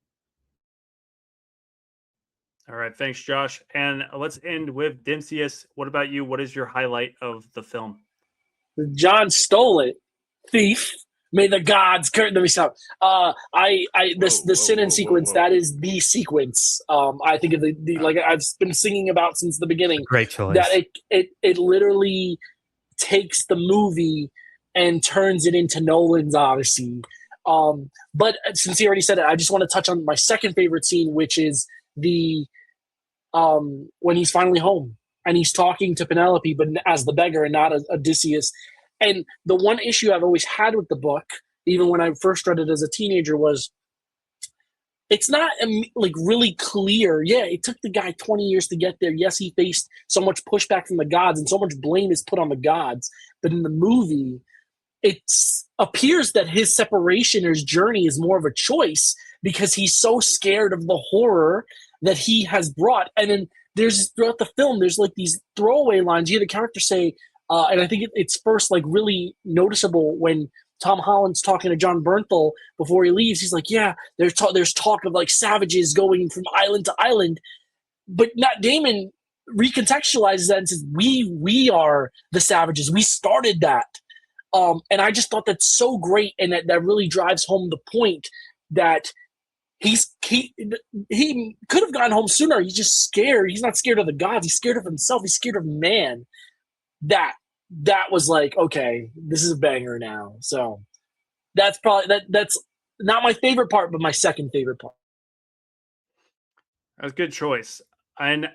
All right. Thanks, Josh. And let's end with Dempseyus. What about you? What is your highlight of the film? John stole it. Thief. May the gods curtain. Let me stop. The Sinan sequence. That is the sequence. I think of the like I've been singing about since the beginning. Great choice. That it literally takes the movie and turns it into Nolan's Odyssey. But since he already said it, I just want to touch on my second favorite scene, which is the when he's finally home and he's talking to Penelope, but as the beggar and not as Odysseus. And the one issue I've always had with the book, even when I first read it as a teenager, was it's not like really clear. Yeah, it took the guy 20 years to get there. Yes, he faced so much pushback from the gods and so much blame is put on the gods. But in the movie, it appears that his separation or his journey is more of a choice because he's so scared of the horror that he has brought. And then there's throughout the film, there's like these throwaway lines. You hear the character say, and I think it's first like really noticeable when Tom Holland's talking to John Bernthal before he leaves. He's like, yeah, there's talk of like savages going from island to island. But Matt Damon recontextualizes that and says, we are the savages. We started that. And I just thought that's so great, and that really drives home the point that he could have gone home sooner. He's just scared. He's not scared of the gods. He's scared of himself. He's scared of man. That was like, okay, this is a banger now. So that's probably that's not my favorite part, but my second favorite part. That's a good choice. And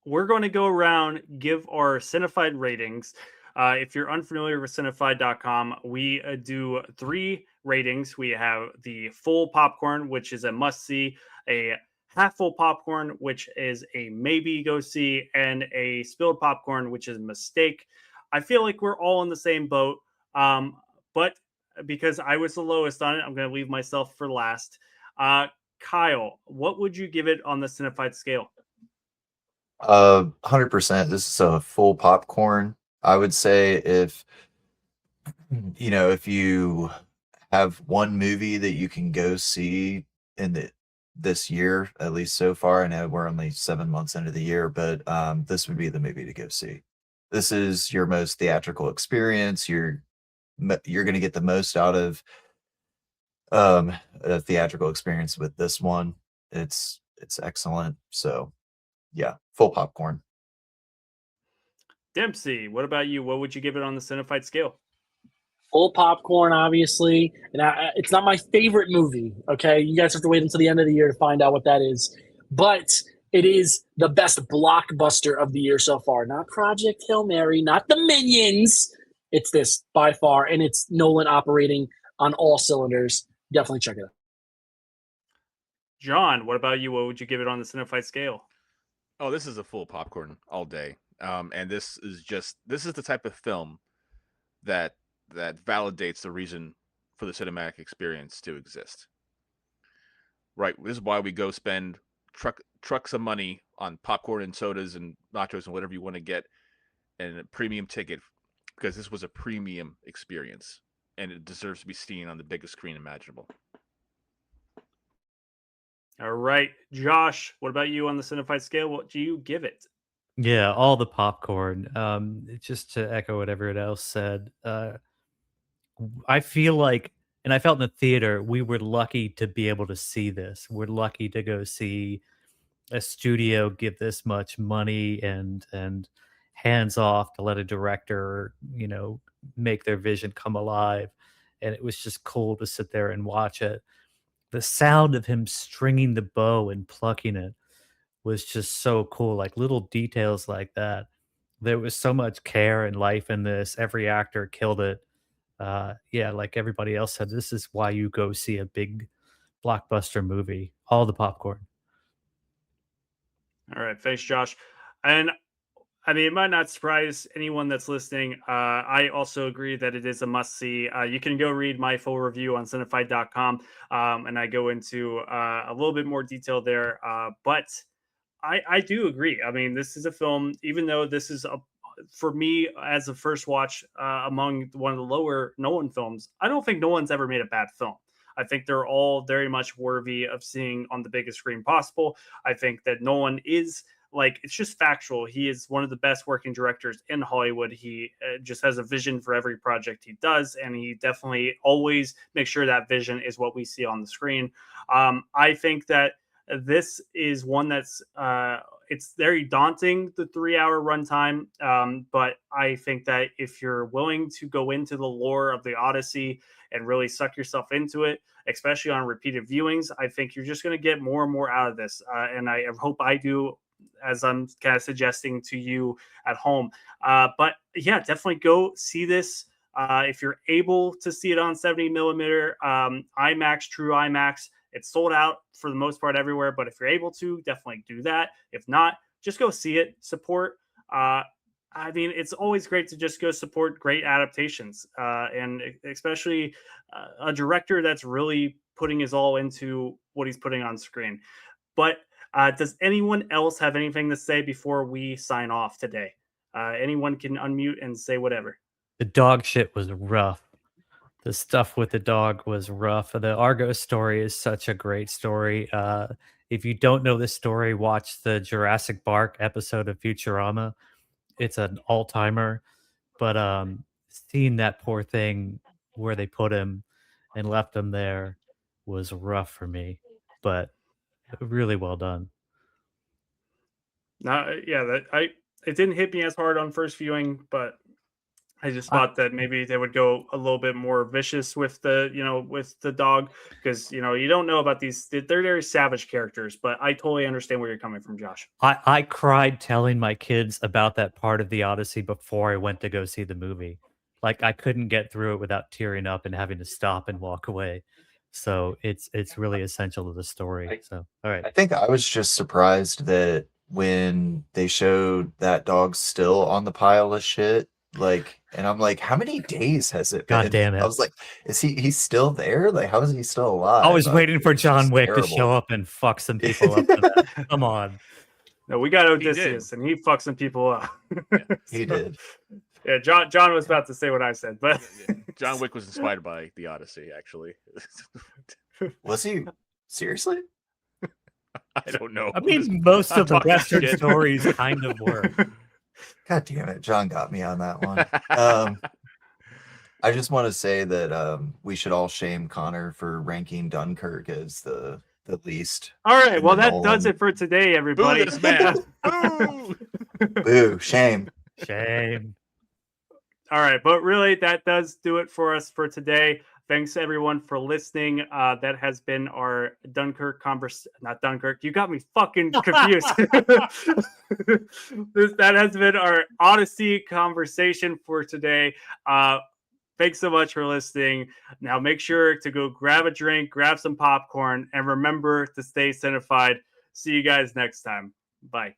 we're going to go around, give our Cinefied ratings. If you're unfamiliar with Cinefied.com, we do 3 ratings. We have the full popcorn, which is a must-see, a half full popcorn, which is a maybe go see, and a spilled popcorn, which is a mistake. I feel like we're all in the same boat, but because I was the lowest on it, I'm going to leave myself for last. Kyle, what would you give it on the Cinefied scale? 100%. This is a full popcorn. I would say if you have one movie that you can go see in this year, at least so far. I know we're only 7 months into the year, but this would be the movie to go see. This is your most theatrical experience. You're going to get the most out of a theatrical experience with this one. It's excellent. So yeah, full popcorn. Dempsey, what about you? What would you give it on the Cinefied scale? Full popcorn, obviously. And it's not my favorite movie, okay? You guys have to wait until the end of the year to find out what that is. But it is the best blockbuster of the year so far. Not Project Hail Mary, not the Minions. It's this by far. And it's Nolan operating on all cylinders. Definitely check it out. John, what about you? What would you give it on the Cinefied scale? Oh, this is a full popcorn all day. And this is the type of film that validates the reason for the cinematic experience to exist. Right. This is why we go spend trucks of money on popcorn and sodas and nachos and whatever you want to get, and a premium ticket, because this was a premium experience and it deserves to be seen on the biggest screen imaginable. All right. Josh, what about you on the Cinefied scale? What do you give it? Yeah, all the popcorn. Just to echo what everyone else said, I feel like, and I felt in the theater, we were lucky to be able to see this. We're lucky to go see a studio give this much money and hands off to let a director, make their vision come alive. And it was just cool to sit there and watch it. The sound of him stringing the bow and plucking it was just so cool. Like little details like that. There was so much care and life in this. Every actor killed it. Yeah, like everybody else said, this is why you go see a big blockbuster movie. All the popcorn. All right. Thanks, Josh. And I mean, it might not surprise anyone that's listening. I also agree that it is a must see. You can go read my full review on Cinefied.com, and I go into a little bit more detail there. But I do agree. I mean, this is a film, even though this is for me as a first watch among one of the lower Nolan films, I don't think Nolan's ever made a bad film. I think they're all very much worthy of seeing on the biggest screen possible. I think that Nolan is it's just factual. He is one of the best working directors in Hollywood. He just has a vision for every project he does, and he definitely always makes sure that vision is what we see on the screen. I think that this is one that's It's very daunting, the 3-hour runtime. But I think that if you're willing to go into the lore of the Odyssey and really suck yourself into it, especially on repeated viewings, I think you're just going to get more and more out of this. And I hope I do, as I'm kind of suggesting to you at home. But yeah, definitely go see this. If you're able to see it on 70 millimeter IMAX, true IMAX, it's sold out for the most part everywhere. But if you're able to, definitely do that. If not, just go see it, support. I mean, it's always great to just go support great adaptations, and especially a director that's really putting his all into what he's putting on screen. But does anyone else have anything to say before we sign off today? Anyone can unmute and say whatever. The dog shit was rough. The stuff with the dog was rough. The Argo story is such a great story. If you don't know this story, watch the Jurassic Park episode of Futurama. It's an all-timer. But seeing that poor thing where they put him and left him there was rough for me. But really well done. It didn't hit me as hard on first viewing, but I just thought that maybe they would go a little bit more vicious with the dog, because you don't know about these. They're very savage characters, but I totally understand where you're coming from, Josh. I cried telling my kids about that part of the Odyssey before I went to go see the movie. Like, I couldn't get through it without tearing up and having to stop and walk away. So it's really essential to the story. So all right. I think I was just surprised that when they showed that dog still on the pile of shit, and I'm like, how many days has it been? God damn it. I was like, he's still there? Like, how is he still alive? I was waiting for John Wick to terrible. show up and fuck some people up for that. Come on. No, we got Odysseus, and he fucked some people up. He did. Yeah, John was about to say what I said, but John Wick was inspired by the Odyssey, actually. Was he? Seriously? I don't know. I mean, most of the talking Western shit. stories kind of were. God damn it. John got me on that one. I just want to say that we should all shame Connor for ranking Dunkirk as the least. All right, in well, the that Nolan. does it for today, everybody. Boo this man. Boo! Boo, shame. Shame. All right, but really, that does do it for us for today. Thanks, everyone, for listening. That has been our Dunkirk not Dunkirk. You got me fucking confused. That has been our Odyssey conversation for today. Thanks so much for listening. Now, make sure to go grab a drink, grab some popcorn, and remember to stay Cinefied. See you guys next time. Bye.